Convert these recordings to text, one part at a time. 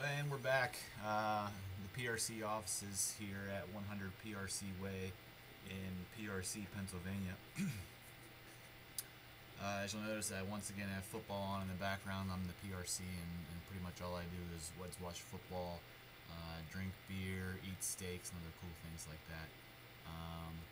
And we're back. The PRC offices here at 100 PRC Way in PRC, Pennsylvania. As you'll notice, I once again have football on in the background. I'm the PRC, and pretty much all I do is watch football, drink beer, eat steaks, and other cool things like that.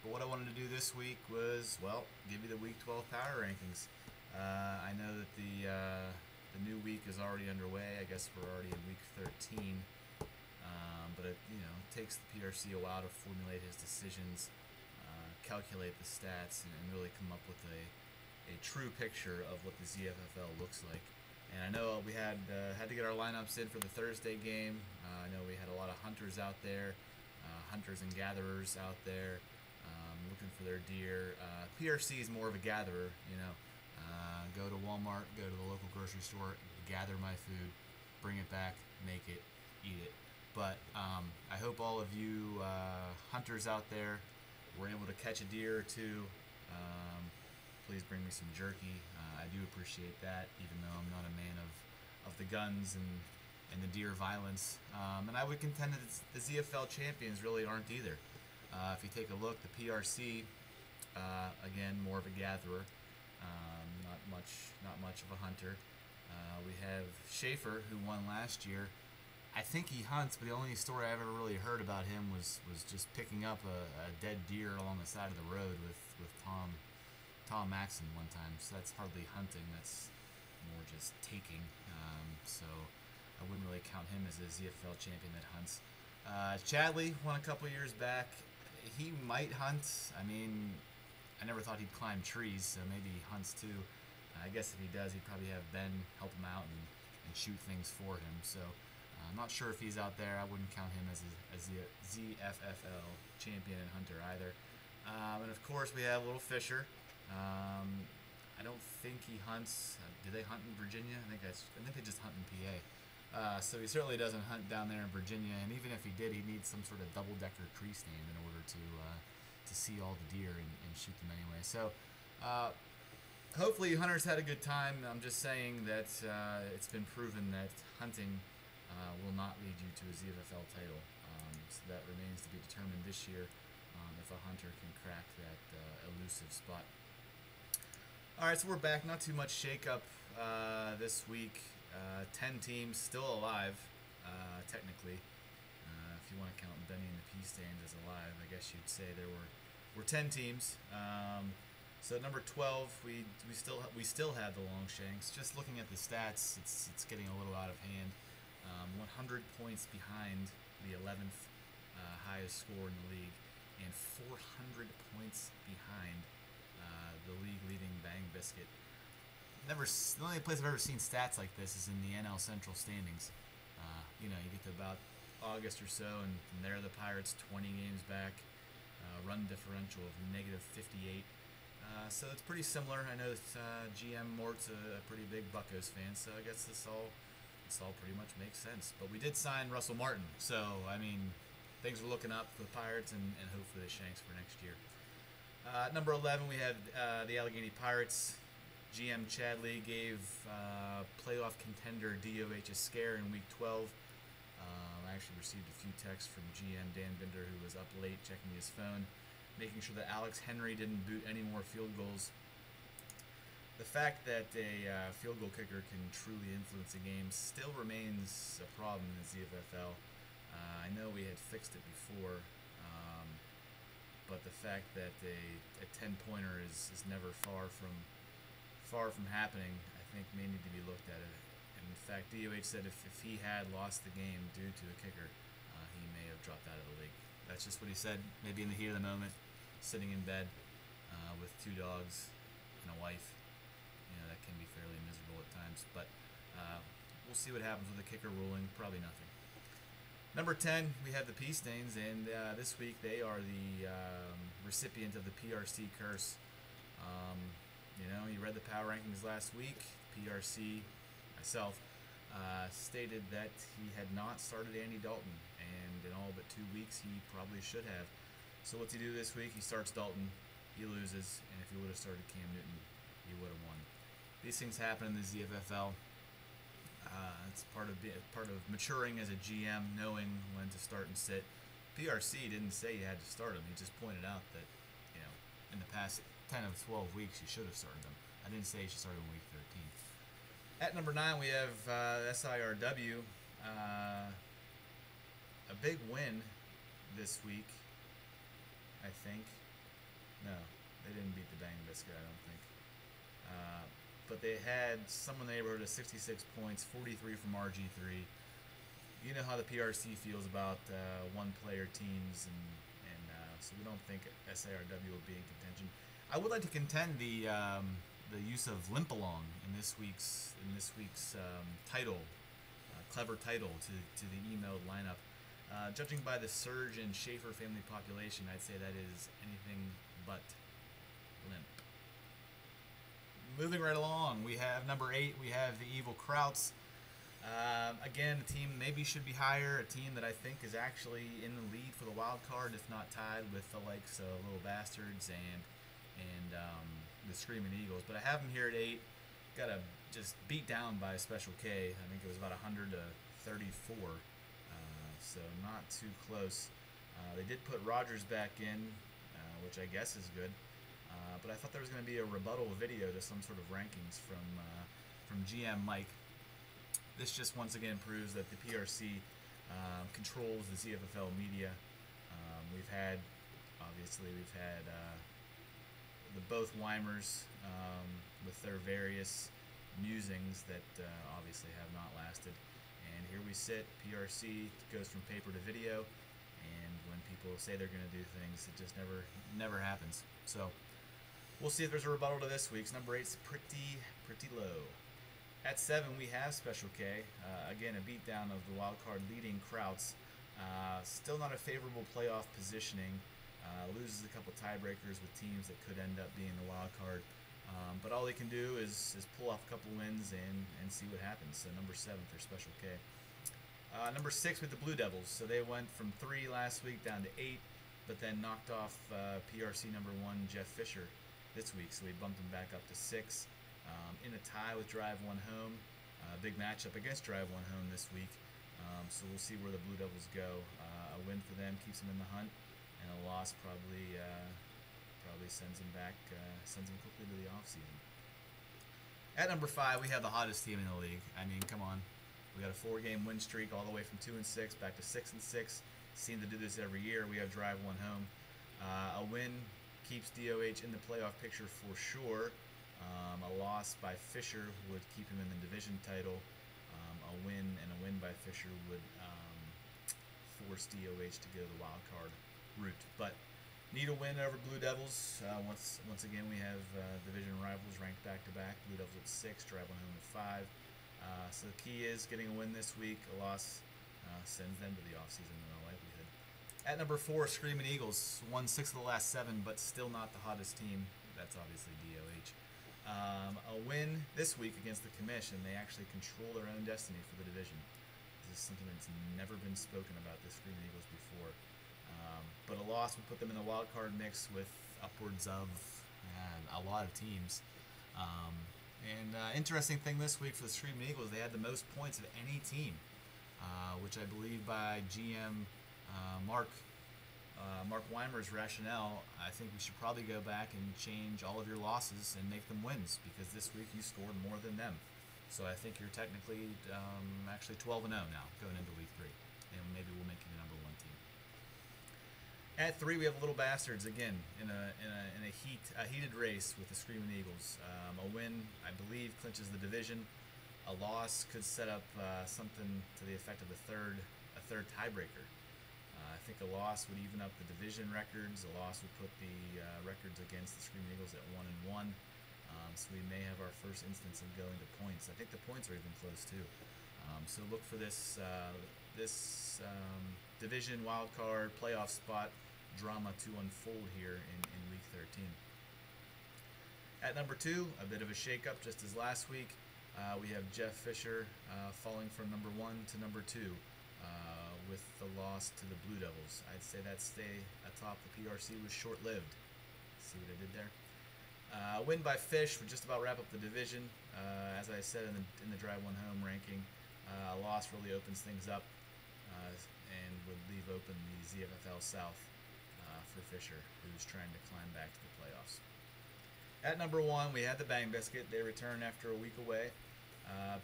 But what I wanted to do this week was, well, give you the Week 12 power rankings. I know that the new week is already underway. I guess we're already in week 13. But it takes the PRC a while to formulate his decisions, calculate the stats, and really come up with a true picture of what the ZFFL looks like. And I know we had to get our lineups in for the Thursday game. I know we had a lot of hunters out there, hunters and gatherers out there, looking for their deer. PRC is more of a gatherer, go to Walmart, go to the local grocery store, gather my food, bring it back, make it, eat it. But I hope all of you hunters out there were able to catch a deer or two. Please bring me some jerky. I do appreciate that, even though I'm not a man of the guns and the deer violence. And I would contend that the ZFL champions really aren't either. If you take a look, the PRC, again, more of a gatherer. Not much of a hunter. We have Schaefer, who won last year. I think he hunts, but the only story I ever really heard about him was just picking up a dead deer along the side of the road with Tom Maxon one time. So that's hardly hunting. That's more just taking. So I wouldn't really count him as a ZFL champion that hunts. Chadley won a couple years back. He might hunt. I mean, I never thought he'd climb trees, so maybe he hunts too. I guess if he does, he'd probably have Ben help him out and shoot things for him. So I'm not sure if he's out there. I wouldn't count him as the ZFFL champion and hunter either. And of course, we have Little Fisher. I don't think he hunts. Do they hunt in Virginia? I think they just hunt in PA. So he certainly doesn't hunt down there in Virginia. And even if he did, he needs some sort of double-decker tree stand in order to see all the deer and shoot them anyway. So hopefully hunters had a good time. I'm just saying that it's been proven that hunting will not lead you to a ZFFL title. So that remains to be determined this year if a hunter can crack that elusive spot. All right, so we're back. Not too much shakeup this week. 10 teams still alive, technically. If you want to count Benny and the Pea Stands as alive, I guess you'd say there were 10 teams. So at number 12, we still have the Longshanks. Just looking at the stats, it's getting a little out of hand. 100 points behind the 11th highest score in the league, and 400 points behind the league-leading Bang Biscuit. The only place I've ever seen stats like this is in the NL Central standings. You get to about August or so, and from there the Pirates 20 games back, run differential of -58. So it's pretty similar. I know that GM Mort's a pretty big Buccos fan, so I guess this all pretty much makes sense. But we did sign Russell Martin, so I mean, things are looking up for the Pirates and hopefully the Shanks for next year. Number 11, we have the Allegheny Pirates. GM Chadley gave playoff contender DOH a scare in Week 12. I actually received a few texts from GM Dan Binder, who was up late checking his phone, making sure that Alex Henry didn't boot any more field goals. The fact that a field goal kicker can truly influence a game still remains a problem in the ZFFL. I know we had fixed it before, but the fact that a 10-pointer is never far from happening, I think may need to be looked at. And in fact, DOH said if he had lost the game due to a kicker, he may have dropped out of the league. That's just what he said, maybe in the heat of the moment, sitting in bed with 2 dogs and a wife. That can be fairly miserable at times. But we'll see what happens with the kicker ruling. Probably nothing. Number 10, we have the Pea Stains, and this week they are the recipient of the PRC curse. You read the power rankings last week. PRC, myself, stated that he had not started Andy Dalton, and in all but 2 weeks he probably should have. So what's he do this week? He starts Dalton, he loses, and if he would have started Cam Newton, he would have won. These things happen in the ZFFL. It's part of maturing as a GM, knowing when to start and sit. PRC didn't say you had to start him. He just pointed out that, in the past 10 of 12 weeks, you should have started him. I didn't say you should start him in week 13. At number 9, we have SIRW. A big win this week, I think. No, they didn't beat the Bang Biscuit, I don't think. But they had somewhere in the neighborhood of 66 points, 43 from RG3. You know how the PRC feels about one-player teams, and so we don't think SIRW will be in contention. I would like to contend the use of Limpalong in this week's title, clever title to the emailed lineup. Judging by the surge in Schaefer family population, I'd say that is anything but limp. Moving right along, we have number 8. We have the Evil Krauts. Again, a team maybe should be higher. A team that I think is actually in the lead for the wild card, if not tied with the likes of Little Bastards and the Screaming Eagles. But I have them here at 8. Got just beat down by Special K. I think it was about 100 to 34. So not too close. They did put Rogers back in, which I guess is good. But I thought there was going to be a rebuttal video to some sort of rankings from GM Mike. This just once again proves that the PRC controls the ZFFL media. We've had both Weimers with their various musings that obviously have not lasted. And here we sit. PRC goes from paper to video, and when people say they're going to do things, it just never happens. So we'll see if there's a rebuttal to this week's. Number 8's pretty low. At 7, we have Special K. Again, a beatdown of the wildcard leading Krauts. Still not a favorable playoff positioning. Loses a couple tiebreakers with teams that could end up being the wild card. But all they can do is pull off a couple wins and see what happens. So number 7 for Special K. Number 6 with the Blue Devils. So they went from 3 last week down to 8, but then knocked off PRC number 1 Jeff Fisher this week. So we bumped them back up to 6. In a tie with Drive 1 Home. Big matchup against Drive 1 Home this week. So we'll see where the Blue Devils go. A win for them keeps them in the hunt, and a loss probably sends them quickly to the offseason. At number 5, we have the hottest team in the league. I mean, come on. We got a 4-game win streak all the way from 2-6 back to 6-6. Seem to do this every year. We have Drive 1 Home. A win keeps DOH in the playoff picture for sure. A loss by Fisher would keep him in the division title. A win by Fisher would force DOH to go the wild card route. But need a win over Blue Devils. Once again, we have division rivals ranked back to back. Blue Devils at 6, Drive 1 Home at 5. So the key is getting a win this week. A loss sends them to the offseason in all likelihood. At number 4, Screaming Eagles. Won 6 of the last 7, but still not the hottest team. That's obviously DOH. A win this week against the Commission. They actually control their own destiny for the division. This is something that's never been spoken about the Screaming Eagles before. But a loss would put them in the wild card mix with upwards of a lot of teams. Interesting thing this week for the Screaming Eagles, they had the most points of any team, which I believe by GM Mark Weimer's rationale. I think we should probably go back and change all of your losses and make them wins, because this week you scored more than them. So I think you're technically actually 12-0 now going into week 3, and maybe we'll make you the number 1 team. At 3, we have Little Bastards again in a heated race with the Screaming Eagles. A win, I believe, clinches the division. A loss could set up something to the effect of a third tiebreaker. I think a loss would even up the division records. A loss would put the records against the Screaming Eagles at 1-1. So we may have our first instance of going to points. I think the points are even close too. So look for this division wildcard playoff spot drama to unfold here in week 13. At number 2, a bit of a shakeup just as last week. We have Jeff Fisher falling from number 1 to number 2. With the loss to the Blue Devils. I'd say that stay atop the PRC was short-lived. See what I did there? Win by Fish would just about wrap up the division. As I said in the Drive 1 Home ranking, A loss really opens things up and would leave open the ZFFL South for Fisher, who's trying to climb back to the playoffs. At number 1, we had the Bang Biscuit. They return after a week away,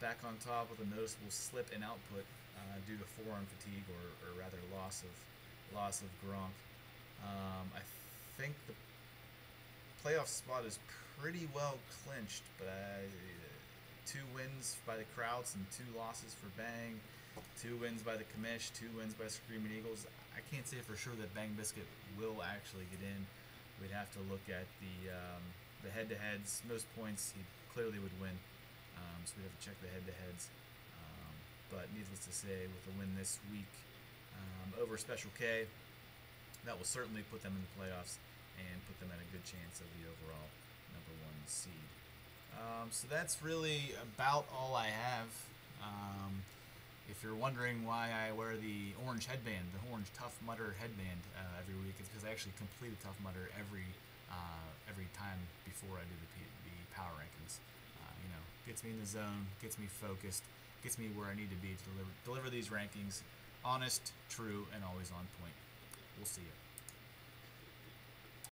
back on top with a noticeable slip in output due to forearm fatigue, or rather loss of Gronk. I think the playoff spot is pretty well clinched, but 2 wins by the Krauts and 2 losses for Bang, 2 wins by the Commish, 2 wins by Screaming Eagles. I can't say for sure that Bang Biscuit will actually get in. We'd have to look at the head-to-heads. Most points he clearly would win, so we'd have to check the head-to-heads. But needless to say, with a win this week over Special K, that will certainly put them in the playoffs and put them at a good chance of the overall number 1 seed. So that's really about all I have. If you're wondering why I wear the orange headband, the orange Tough Mudder headband every week, it's because I actually complete a Tough Mudder every time before I do the power rankings. Gets me in the zone, gets me focused, gets me where I need to be to deliver these rankings, honest, true, and always on point. We'll see you.